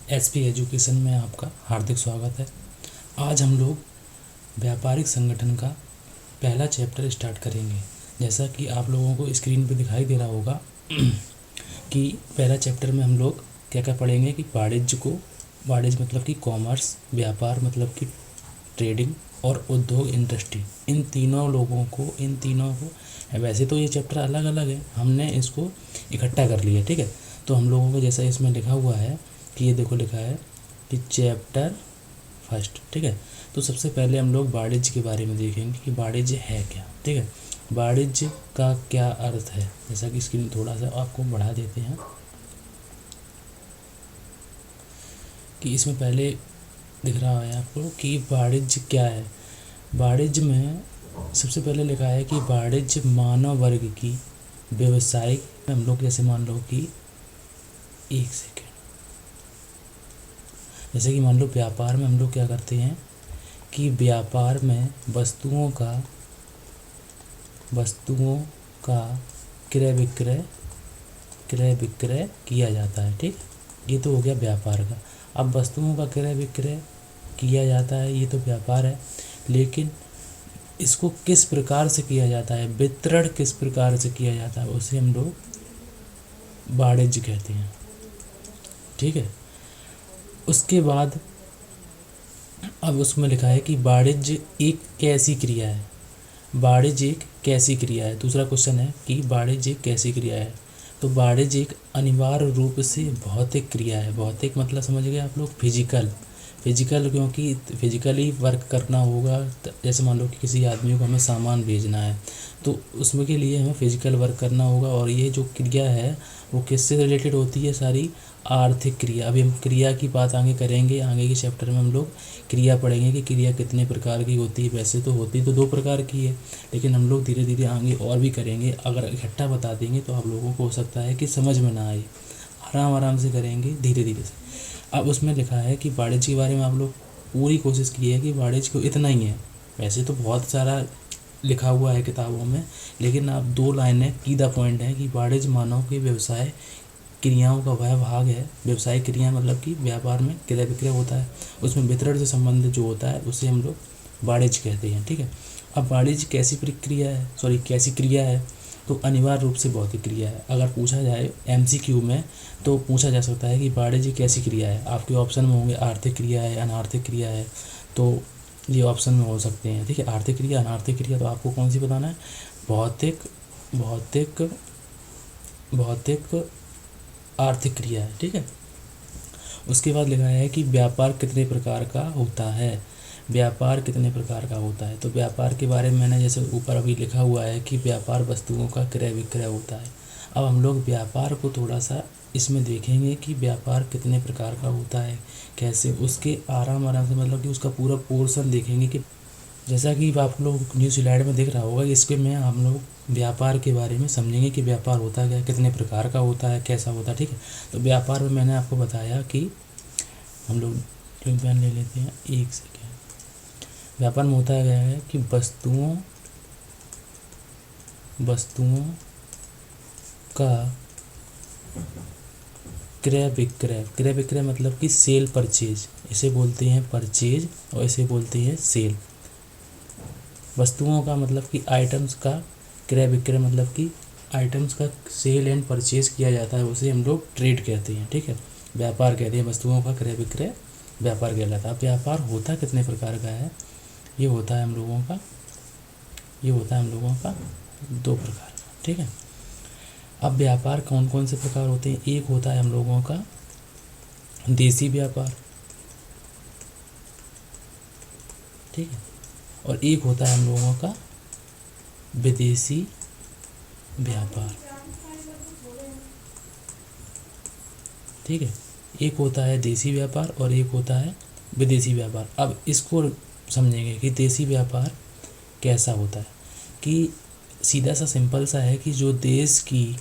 SP education में आपका हार्दिक स्वागत है। आज हम लोग व्यापारिक संगठन का पहला चैप्टर स्टार्ट करेंगे। जैसा कि आप लोगों को स्क्रीन पे दिखाई दे रहा होगा कि पहला चैप्टर में हम लोग क्या क्या पढ़ेंगे कि वाणिज्य मतलब कि कॉमर्स, व्यापार मतलब कि ट्रेडिंग और उद्योग इंडस्ट्री, इन तीनों को वैसे तो ये चैप्टर अलग अलग है, हमने इसको इकट्ठा कर लिया। ठीक है, तो हम लोगों को जैसा इसमें लिखा हुआ है कि ये देखो लिखा है कि चैप्टर फर्स्ट। ठीक है, तो सबसे पहले हम लोग वाणिज्य के बारे में देखेंगे कि वाणिज्य है क्या। ठीक है, वाणिज्य का क्या अर्थ है, जैसा कि स्क्रीन थोड़ा सा आपको बढ़ा देते हैं कि इसमें पहले दिख रहा है आपको कि वाणिज्य क्या है। वाणिज्य में सबसे पहले लिखा है कि वाणिज्य मानव वर्ग की व्यवसायिक, हम लोग जैसे मान लो कि एक सेकेंड, जैसे कि मान लो व्यापार में हम लोग क्या करते हैं कि व्यापार में वस्तुओं का क्रय विक्रय किया जाता है। ठीक, ये तो हो गया व्यापार का। अब वस्तुओं का क्रय विक्रय किया जाता है, ये तो व्यापार है, लेकिन इसको किस प्रकार से किया जाता है, वितरण किस प्रकार से किया जाता है, उसे हम लोग वाणिज्य कहते हैं। ठीक है, उसके बाद अब उसमें लिखा है कि वाणिज्य एक कैसी क्रिया है। वाणिज्य एक कैसी क्रिया है, दूसरा क्वेश्चन है कि वाणिज्य एक कैसी क्रिया है। तो वाणिज्य एक अनिवार्य रूप से भौतिक क्रिया है। भौतिक मतलब समझ गए आप लोग, फिजिकल, क्योंकि फिजिकली वर्क करना होगा। जैसे मान लो कि किसी आदमी को हमें सामान भेजना है, तो उसमें के लिए हमें फिजिकल वर्क करना होगा। और ये जो क्रिया है वो किससे रिलेटेड होती है, सारी आर्थिक क्रिया। अभी हम क्रिया की बात आगे करेंगे, आगे के चैप्टर में हम लोग क्रिया पढ़ेंगे कि क्रिया कितने प्रकार की होती है। वैसे तो होती तो 2 प्रकार की है, लेकिन हम लोग धीरे धीरे आगे और भी करेंगे। अगर इकट्ठा बता देंगे तो आप लोगों को हो सकता है कि समझ में ना आए, आराम से करेंगे धीरे धीरे से। अब उसमें लिखा है कि वाणिज्य के बारे में आप लोग पूरी कोशिश की है कि वाणिज्य को इतना ही है। वैसे तो बहुत सारा लिखा हुआ है किताबों में, लेकिन आप 2 लाइनें की द पॉइंट है कि वाणिज्य मानव के व्यवसाय क्रियाओं का वह भाग है। व्यवसायिक क्रिया मतलब कि व्यापार में क्रय विक्रय होता है, उसमें वितरण से संबंधित जो होता है उसे हम लोग वाणिज्य कहते हैं। ठीक है, अब वाणिज्य कैसी क्रिया है, तो अनिवार्य रूप से भौतिक क्रिया है। अगर पूछा जाए एमसीक्यू में तो पूछा जा सकता है कि वाणिज्य कैसी क्रिया है। आपके ऑप्शन में होंगे आर्थिक क्रिया है, अनार्थिक क्रिया है, तो ये ऑप्शन में हो सकते हैं। ठीक है, आर्थिक क्रिया, अनार्थिक क्रिया, तो आपको कौन सी बताना है, भौतिक आर्थिक क्रिया है। ठीक है, उसके बाद लिखा है कि व्यापार कितने प्रकार का होता है। तो व्यापार के बारे में मैंने जैसे ऊपर अभी लिखा हुआ है कि व्यापार वस्तुओं का क्रय विक्रय होता है। अब हम लोग व्यापार को थोड़ा सा इसमें देखेंगे कि व्यापार कितने प्रकार का होता है, कैसे, उसके आराम से मतलब कि उसका पूरा पोर्शन देखेंगे कि जैसा कि आप लोग न्यू स्लाइड में दिख रहा होगा, इसके में हम लोग व्यापार के बारे में समझेंगे कि व्यापार होता क्या है, कितने प्रकार का होता है, कैसा होता है। ठीक है, तो व्यापार में मैंने आपको बताया कि हम लोग पेन ले लेते हैं, एक सेकेंड। व्यापार में होता क्या है कि वस्तुओं का क्रय विक्रय मतलब कि सेल परचेज, इसे बोलते हैं परचेज और इसे बोलते हैं सेल। वस्तुओं का मतलब कि आइटम्स का क्रय विक्रय मतलब कि आइटम्स का सेल एंड परचेज किया जाता है, उसे हम लोग ट्रेड कहते हैं। ठीक है, व्यापार कहते हैं, वस्तुओं का क्रय विक्रय व्यापार कहलाता है। व्यापार होता कितने प्रकार का है, ये होता है हम लोगों का 2 प्रकार का। ठीक है, अब व्यापार कौन कौन से प्रकार होते हैं, एक होता है हम लोगों का देसी व्यापार, ठीक है, और एक होता है हम लोगों का विदेशी व्यापार। ठीक है, एक होता है देसी व्यापार और एक होता है विदेशी व्यापार। अब इसको समझेंगे कि देसी व्यापार कैसा होता है, कि सीधा सा सिंपल सा है कि जो देश की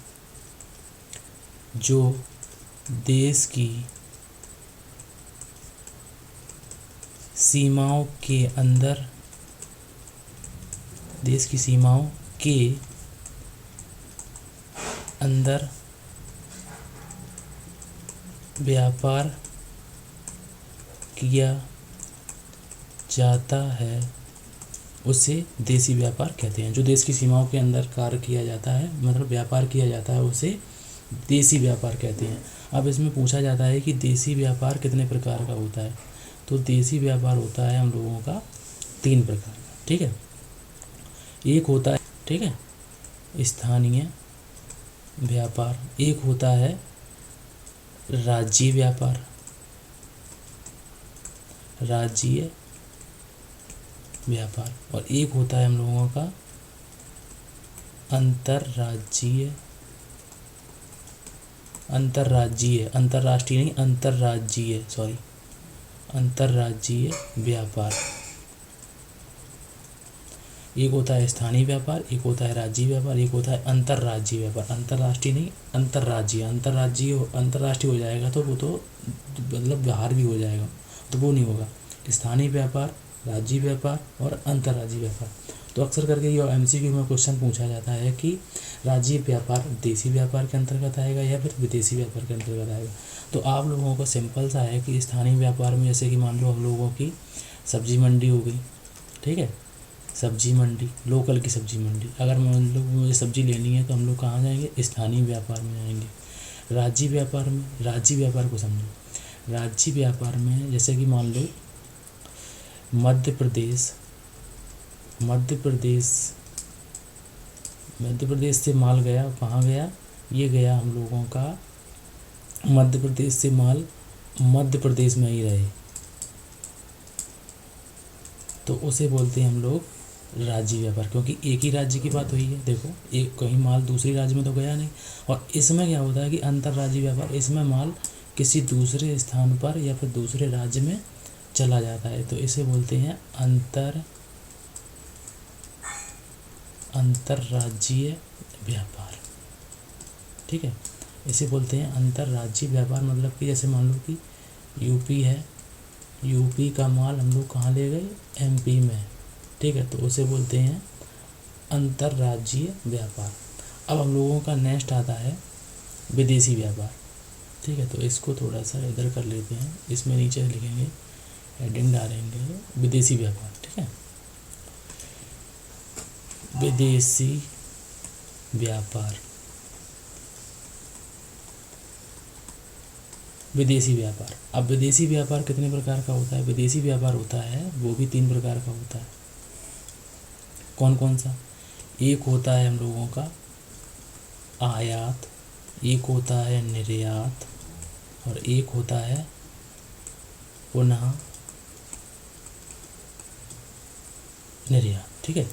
सीमाओं के अंदर व्यापार किया जाता है उसे देसी व्यापार कहते हैं। जो देश की सीमाओं के अंदर कार्य किया जाता है, मतलब व्यापार किया जाता है, उसे देसी व्यापार कहते हैं। अब इसमें पूछा जाता है कि देसी व्यापार कितने प्रकार का होता है। तो देसी व्यापार होता है हम लोगों का 3 प्रकार का, ठीक है। एक होता है, ठीक है, स्थानीय व्यापार, एक होता है राज्यीय व्यापार, राज्यीय व्यापार, और एक होता है हम लोगों का अंतर्राज्यीय, अंतर्राष्ट्रीय नहीं, अंतर्राज्यीय व्यापार। एक होता है स्थानीय व्यापार, एक होता है राज्यीय व्यापार, एक होता है अंतर्राज्यीय व्यापार। अंतर्राष्ट्रीय नहीं, अंतर्राज्यीय। अंतर्राष्ट्रीय हो जाएगा तो वो तो मतलब बाहर भी हो जाएगा, तो वो नहीं होगा। स्थानीय व्यापार, राज्यीय व्यापार और अंतर्राज्यीय व्यापार। तो अक्सर करके ये एमसीक्यू में क्वेश्चन पूछा जाता है कि राज्यीय व्यापार देसी व्यापार के अंतर्गत आएगा या फिर विदेशी व्यापार के अंतर्गत आएगा। तो आप लोगों को सिंपल सा है कि स्थानीय व्यापार में जैसे कि मान लो हम लोगों की सब्जी मंडी हो गई, ठीक है, सब्जी मंडी, लोकल की सब्जी मंडी। अगर मान लो मुझे सब्जी लेनी है तो हम लोग कहाँ जाएंगे, स्थानीय व्यापार में जाएंगे। राज्यीय व्यापार में, राज्यीय व्यापार को समझो। राज्यीय व्यापार में जैसे कि मान लो मध्य प्रदेश से माल गया, कहाँ गया, ये गया हम लोगों का मध्य प्रदेश से माल मध्य प्रदेश में ही रहे, तो उसे बोलते हैं हम लोग राज्यीय व्यापार, क्योंकि एक ही राज्य की बात हुई है। देखो, एक कहीं माल दूसरी राज्य में तो गया नहीं। और इसमें क्या होता है कि अंतर्राज्यीय व्यापार, इसमें माल किसी दूसरे स्थान पर या फिर दूसरे राज्य में चला जाता है, तो इसे बोलते हैं अंतर्राज्यीय व्यापार, ठीक है। इसे बोलते हैं अंतर्राज्यीय व्यापार। मतलब कि जैसे मान लो कि यूपी है, यूपी का माल हम लोग कहाँ ले गए, एमपी में, ठीक है, तो उसे बोलते हैं अंतर्राज्यीय व्यापार। अब हम लोगों का नेक्स्ट आता है विदेशी व्यापार, ठीक है। तो इसको थोड़ा सा इधर कर लेते हैं, इसमें नीचे लिखेंगे, हेडिंग डालेंगे विदेशी व्यापार, ठीक है। विदेशी व्यापार, विदेशी व्यापार। अब विदेशी व्यापार कितने प्रकार का होता है। विदेशी व्यापार होता है वो भी 3 प्रकार का होता है। कौन कौन सा। एक होता है हम लोगों का आयात, एक होता है निर्यात, और एक होता है पुनः निर्यात, ठीक है।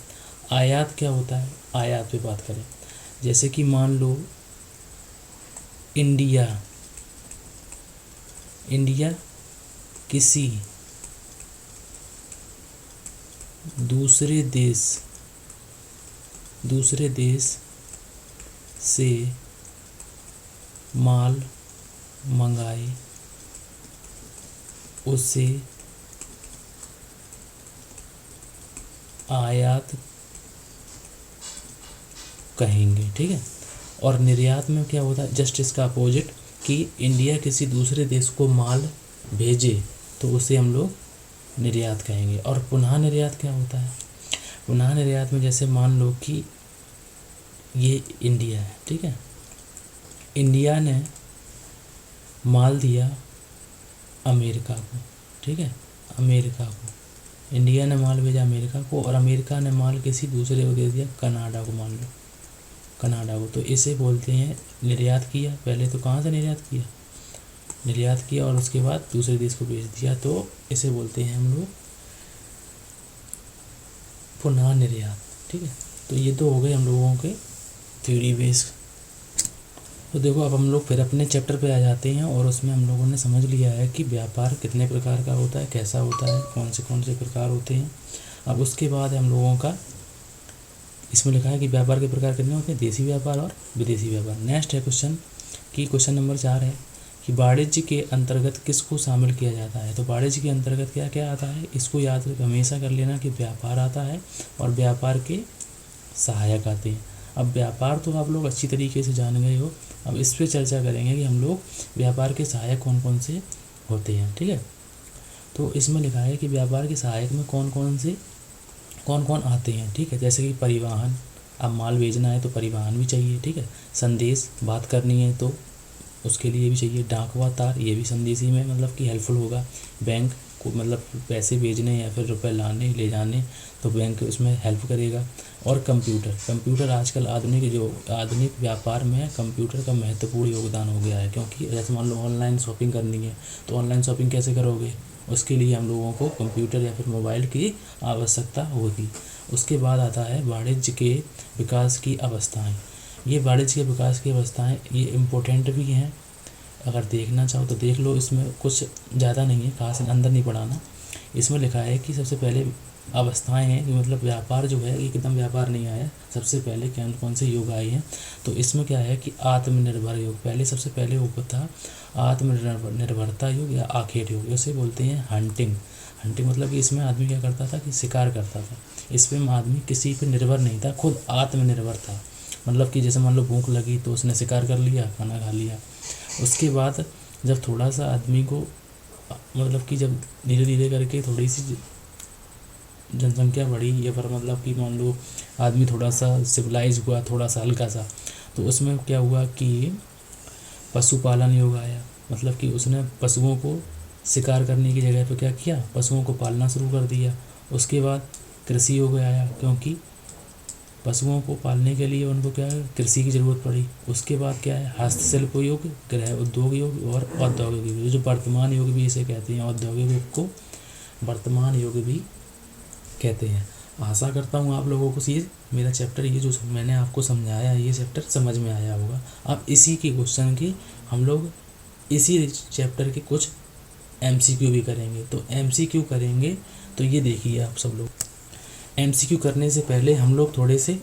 आयात क्या होता है, आयात पे बात करें, जैसे कि मान लो इंडिया किसी दूसरे देश से माल मंगाए, उसे आयात कहेंगे, ठीक है। और निर्यात में क्या होता है, जस्ट इसका अपोजिट, कि इंडिया किसी दूसरे देश को माल भेजे तो उसे हम लोग निर्यात कहेंगे। और पुनः निर्यात क्या होता है, पुनः निर्यात में जैसे मान लो कि ये इंडिया है, ठीक है, इंडिया ने माल दिया अमेरिका को, ठीक है, अमेरिका को, इंडिया ने माल भेजा अमेरिका को, और अमेरिका ने माल किसी दूसरे को दे दिया, कनाडा को, मान लो कनाडा को, तो इसे बोलते हैं निर्यात किया। पहले तो कहाँ से निर्यात किया और उसके बाद दूसरे देश को बेच दिया, तो इसे बोलते हैं हम लोग पुनः निर्यात, ठीक है। तो ये तो हो गए हम लोगों के थ्योरी बेस। तो देखो, अब हम लोग फिर अपने चैप्टर पे आ जाते हैं, और उसमें हम लोगों ने समझ लिया है कि व्यापार कितने प्रकार का होता है, कैसा होता है, कौन से प्रकार होते हैं। अब उसके बाद हम लोगों का इसमें लिखा है कि व्यापार के प्रकार कितने होते हैं, देसी व्यापार और विदेशी व्यापार। नेक्स्ट है क्वेश्चन नंबर 4 है कि वाणिज्य के अंतर्गत किसको शामिल किया जाता है। तो वाणिज्य के अंतर्गत क्या क्या आता है, इसको याद हमेशा कर लेना कि व्यापार आता है और व्यापार के सहायक आते हैं। अब व्यापार तो आप लोग अच्छी तरीके से जान गए हो, अब इस पर चर्चा करेंगे कि हम लोग व्यापार के सहायक कौन कौन से होते हैं, ठीक है। तो इसमें लिखा है कि व्यापार के सहायक में कौन कौन आते हैं, ठीक है। जैसे कि परिवहन, अब माल भेजना है तो परिवहन भी चाहिए, ठीक है। संदेश, बात करनी है तो उसके लिए भी चाहिए। डाक व तार, ये भी संदेश ही में मतलब कि हेल्पफुल होगा। बैंक को मतलब पैसे भेजने या फिर रुपए लाने ले जाने तो बैंक उसमें हेल्प करेगा। और कंप्यूटर आजकल आधुनिक व्यापार में कंप्यूटर का महत्वपूर्ण योगदान हो गया है, क्योंकि जैसे मान लो ऑनलाइन शॉपिंग करनी है तो ऑनलाइन शॉपिंग कैसे करोगे, उसके लिए हम लोगों को कंप्यूटर या फिर मोबाइल की आवश्यकता होगी। उसके बाद आता है वाणिज्य के विकास की अवस्थाएं। ये वाणिज्य के विकास की अवस्थाएं ये इम्पोर्टेंट भी हैं, अगर देखना चाहो तो देख लो। इसमें कुछ ज़्यादा नहीं है, खास अंदर नहीं पढ़ाना। इसमें लिखा है कि सबसे पहले अवस्थाएं हैं कि मतलब व्यापार जो है एकदम व्यापार नहीं आया, सबसे पहले कौन कौन से युग आए हैं। तो इसमें क्या है कि आत्मनिर्भर युग, सबसे पहले वो था आत्मनिर्भरता युग या आखेट युग, इसे बोलते हैं हंटिंग। मतलब कि इसमें आदमी क्या करता था कि शिकार करता था। इसमें आदमी किसी पे निर्भर नहीं था, खुद आत्मनिर्भर था। मतलब कि जैसे मान लो भूख लगी तो उसने शिकार कर लिया, खाना खा लिया। उसके बाद जब थोड़ा सा आदमी को मतलब कि जब धीरे धीरे करके थोड़ी सी जनसंख्या बढ़ी या फिर मतलब कि मान लो आदमी थोड़ा सा सिविलाइज हुआ, थोड़ा सा हल्का सा, तो उसमें क्या हुआ कि पशुपालन योग आया। मतलब कि उसने पशुओं को शिकार करने की जगह पे क्या किया, पशुओं को पालना शुरू कर दिया। उसके बाद कृषि योग आया, क्योंकि पशुओं को पालने के लिए उनको क्या है कृषि की ज़रूरत पड़ी। उसके बाद क्या है हस्तशिल्प युग, गृह उद्योग युग और औद्योगिक युग, जो वर्तमान युग भी इसे कहते हैं। औद्योगिक युग को वर्तमान युग भी कहते हैं। आशा करता हूँ आप लोगों को ये मेरा चैप्टर, ये जो मैंने आपको समझाया ये चैप्टर समझ में आया होगा। अब इसी की क्वेश्चन की हम लोग इसी चैप्टर के कुछ MCQ भी करेंगे। तो MCQ करेंगे तो ये देखिए आप सब लोग, MCQ करने से पहले हम लोग थोड़े से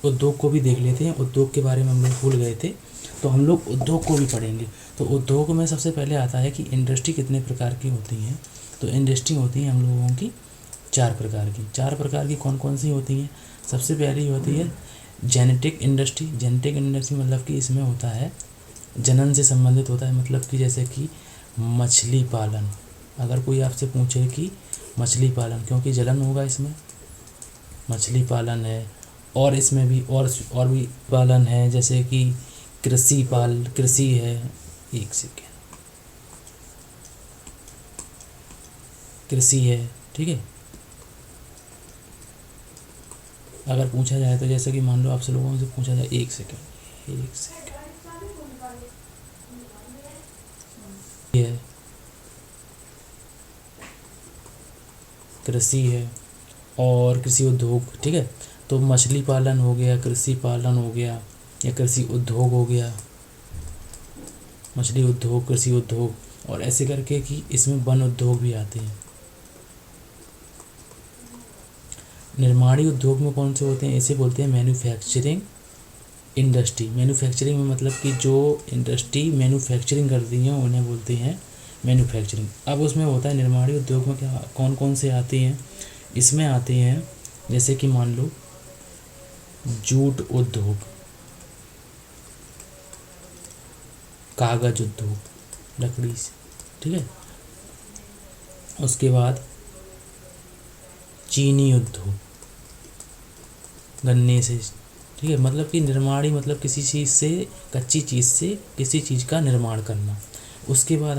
उद्योग को भी देख लेते हैं। उद्योग के बारे में हम लोग भूल गए थे, तो हम लोग उद्योग को भी पढ़ेंगे। तो उद्योग में सबसे पहले आता है कि इंडस्ट्री कितने प्रकार की होती हैं। तो इंडस्ट्री होती है हम लोगों की 4 प्रकार की। 4 प्रकार की कौन कौन सी होती हैं। सबसे पहली होती है जेनेटिक इंडस्ट्री। जेनेटिक इंडस्ट्री मतलब कि इसमें होता है जनन से संबंधित होता है। मतलब कि जैसे कि मछली पालन, अगर कोई आपसे पूछे कि मछली पालन, क्योंकि जलन होगा इसमें, मछली पालन है। और इसमें भी और भी पालन है, जैसे कि कृषि है। एक सेकेंड, कृषि है, ठीक है। अगर पूछा जाए तो जैसे कि मान लो आपसे लोगों से पूछा जाए, एक सेकेंड है, कृषि है और कृषि उद्योग, ठीक है। तो मछली पालन हो गया, कृषि पालन हो गया या कृषि उद्योग हो गया, मछली उद्योग, कृषि उद्योग, और ऐसे करके कि इसमें वन उद्योग भी आते हैं। निर्माणी उद्योग में कौन से होते हैं, इसे बोलते हैं मैन्युफैक्चरिंग इंडस्ट्री। मैन्युफैक्चरिंग में मतलब कि जो इंडस्ट्री मैन्युफैक्चरिंग करती हैं उन्हें बोलते हैं मैन्युफैक्चरिंग। अब उसमें होता है निर्माणी उद्योग में क्या कौन कौन से आते हैं। इसमें आते हैं जैसे कि मान लो जूट उद्योग, कागज उद्योग, लकड़ी से, ठीक है। उसके बाद चीनी उद्योग, गन्ने से, ठीक है। मतलब कि निर्माणी मतलब किसी चीज़ से, कच्ची चीज़ से किसी चीज़ का निर्माण करना। उसके बाद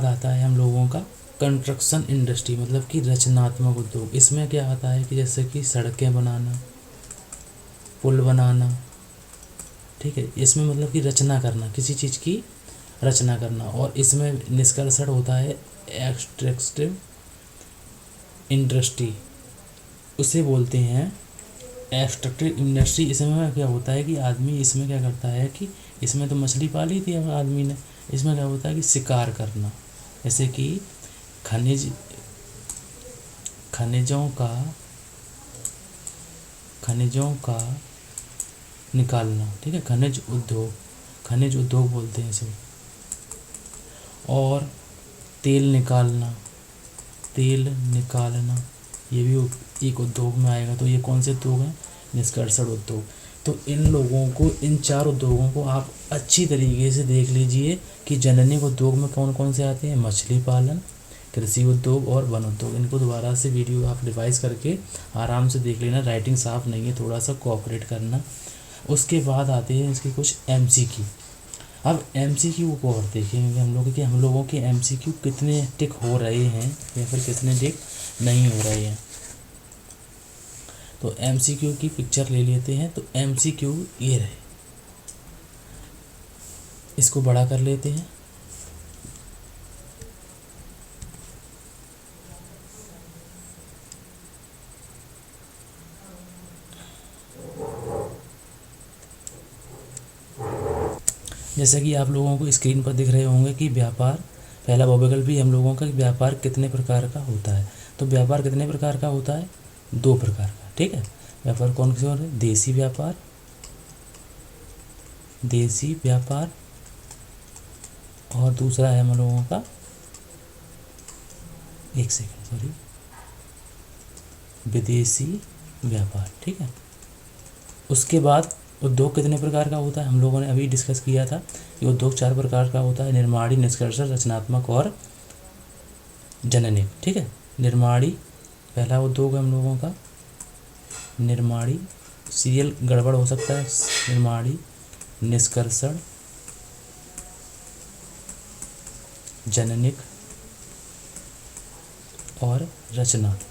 आता है हम लोगों का कंस्ट्रक्शन इंडस्ट्री, मतलब कि रचनात्मक उद्योग। इसमें क्या आता है कि जैसे कि सड़कें बनाना, पुल बनाना, ठीक है। इसमें मतलब कि रचना करना, किसी चीज़ की रचना करना। और इसमें निष्कर्षण होता है एक्सट्रैक्टिव इंडस्ट्री, उसे बोलते हैं एक्सट्रैक्टिव इंडस्ट्री। इसमें क्या होता है कि आदमी इसमें क्या करता है कि इसमें तो मछली पाली थी आदमी ने, इसमें क्या होता है कि शिकार करना, जैसे कि खनिजों का निकालना, ठीक है। खनिज उद्योग बोलते हैं इसे। और तेल निकालना, ये भी एक उद्योग में आएगा। तो ये कौन से उद्योग हैं, निष्कर्षण उद्योग। तो इन लोगों को, इन 4 उद्योगों को आप अच्छी तरीके से देख लीजिए कि जननिक उद्योग में कौन कौन से आते हैं। मछली पालन, कृषि उद्योग और वन उद्योग। इनको दोबारा से वीडियो आप रिवाइज करके आराम से देख लेना। राइटिंग साफ नहीं है, थोड़ा सा कोऑपरेट करना। उसके बाद आते हैं इसके कुछ MCQ। अब MCQ को और देखेंगे हम लोग कि हम लोगों के MCQ कितने टिक हो रहे हैं या फिर कितने टिक नहीं हो रहे हैं। तो MCQ की पिक्चर ले लेते हैं। तो MCQ ये रहे, इसको बड़ा कर लेते हैं। जैसा कि आप लोगों को स्क्रीन पर दिख रहे होंगे कि व्यापार, पहला विकल्प भी हम लोगों का, व्यापार कितने प्रकार का होता है। तो व्यापार कितने प्रकार का होता है? 2 प्रकार का। ठीक है, व्यापार कौन से हो रहे? देसी व्यापार, देसी व्यापार, और दूसरा है हम लोगों का, एक सेकंड सॉरी, विदेशी व्यापार। ठीक है, उसके बाद उद्योग कितने प्रकार का होता है? हम लोगों ने अभी डिस्कस किया था कि उद्योग 4 प्रकार का होता है। निर्माणी, निष्कर्षण, रचनात्मक और जननिक। ठीक है, निर्माणी पहला उद्योग है हम लोगों का। निर्माणी, सीरियल गड़बड़ हो सकता है। निर्माणी, निष्कर्षण, जननिक और रचनात्मक।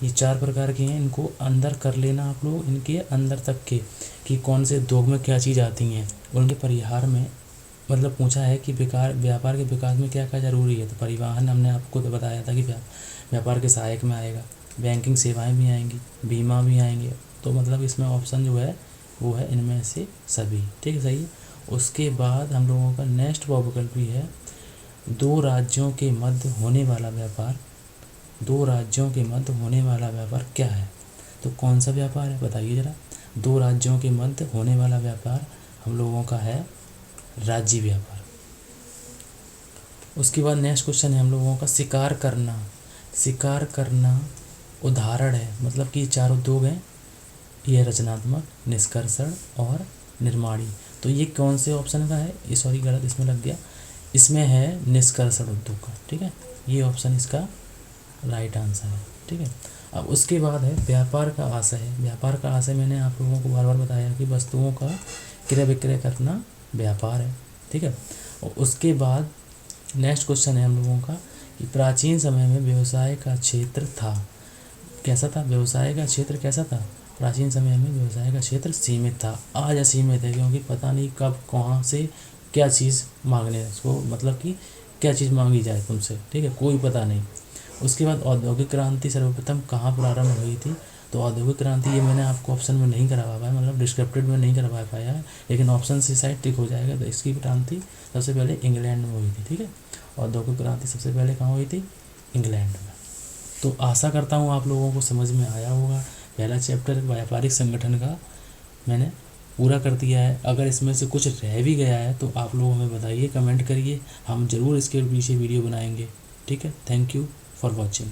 ये 4 प्रकार के हैं। इनको अंदर कर लेना आप लोग, इनके अंदर तक के कि कौन से उद्योग में क्या चीज़ आती हैं। उनके परिहार में मतलब पूछा है कि व्यापार के विकास में क्या क्या ज़रूरी है। तो परिवहन हमने आपको तो बताया था कि व्यापार के सहायक में आएगा। बैंकिंग सेवाएं भी आएंगी, बीमा भी आएंगे। तो मतलब इसमें ऑप्शन जो है वो है इनमें से सभी। ठीक है, सही है। उसके बाद हम लोगों का नेक्स्ट विकल्प भी है 2 राज्यों के मध्य होने वाला व्यापार। 2 राज्यों के मध्य होने वाला व्यापार क्या है? तो कौन सा व्यापार है बताइए ज़रा। 2 राज्यों के मध्य होने वाला व्यापार हम लोगों का है राज्य व्यापार। उसके बाद नेक्स्ट क्वेश्चन है हम लोगों का शिकार करना। शिकार करना उदाहरण है, मतलब कि 4 उद्योग हैं, ये रचनात्मक, निष्कर्षण और निर्माणी। तो ये कौन से ऑप्शन का है? ये सॉरी गलत इसमें लग गया, इसमें है निष्कर्षण उद्योग का। ठीक है, ये ऑप्शन इसका राइट आंसर है। ठीक है, अब उसके बाद है व्यापार का आशय। व्यापार का आशय मैंने आप लोगों को बार बार बताया कि वस्तुओं का क्रय विक्रय करना व्यापार है। ठीक है, और उसके बाद नेक्स्ट क्वेश्चन है हम लोगों का कि प्राचीन समय में व्यवसाय का क्षेत्र था, कैसा था? व्यवसाय का क्षेत्र कैसा था? प्राचीन समय में व्यवसाय का क्षेत्र सीमित था। आज असीमित है, क्योंकि पता नहीं कब कहाँ से क्या चीज़ मांगने उसको, मतलब कि क्या चीज़ मांगी जाए तुमसे। ठीक है, कोई पता नहीं। उसके बाद औद्योगिक क्रांति सर्वप्रथम कहाँ प्रारंभ हुई थी? तो औद्योगिक क्रांति ये मैंने आपको ऑप्शन में नहीं करवा पाया, मतलब डिस्क्रिप्टिव में नहीं करवा पाया है, लेकिन ऑप्शन से शायद टिक हो जाएगा। तो इसकी क्रांति सबसे पहले इंग्लैंड में हुई थी। ठीक है, औद्योगिक क्रांति सबसे पहले कहाँ हुई थी? इंग्लैंड में। तो आशा करता हूँ आप लोगों को समझ में आया होगा। पहला चैप्टर व्यापारिक संगठन का मैंने पूरा कर दिया है। अगर इसमें से कुछ रह भी गया है तो आप लोग हमें बताइए, कमेंट करिए, हम ज़रूर इसके पीछे वीडियो बनाएंगे। ठीक है, थैंक यू फॉर वॉचिंग।